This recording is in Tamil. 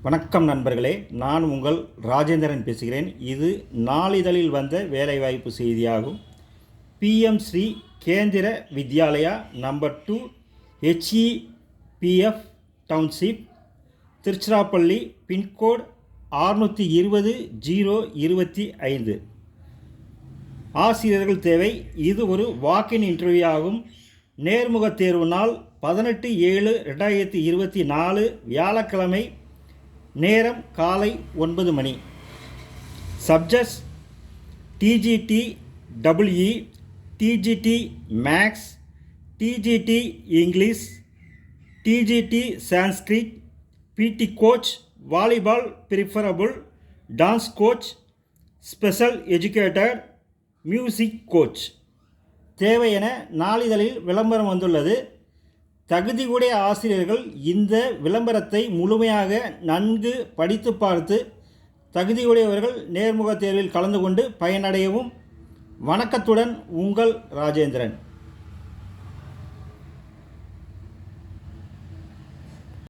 வணக்கம் நண்பர்களே, நான் உங்கள் ராஜேந்திரன் பேசுகிறேன். இது நாளிதழில் வந்த வேலைவாய்ப்பு செய்தியாகும். PM Shri Kendriya Vidyalaya number 2 HEPF township, Tiruchirappalli, pin code 620-025. ஆசிரியர்கள் தேவை. இது ஒரு வாக்கின் இன்டர்வியூ ஆகும். நேர்முக தேர்வு நாள் 18/7/2024 வியாழக்கிழமை. நேரம் காலை 9 மணி. Subjects TGT WE, TGT maths, TGT English, TGT Sanskrit, PT coach, volleyball preferable, dance coach, special educator, music coach தேவை என நாளிதழில் விளம்பரம் வந்துள்ளது. தகுதியுடைய ஆசிரியர்கள் இந்த விளம்பரத்தை முழுமையாக நன்கு படித்து பார்த்து தகுதியுடையவர்கள் நேர்முக தேர்வில் கலந்து கொண்டு பயனடையவும். வணக்கத்துடன் உங்கள் ராஜேந்திரன்.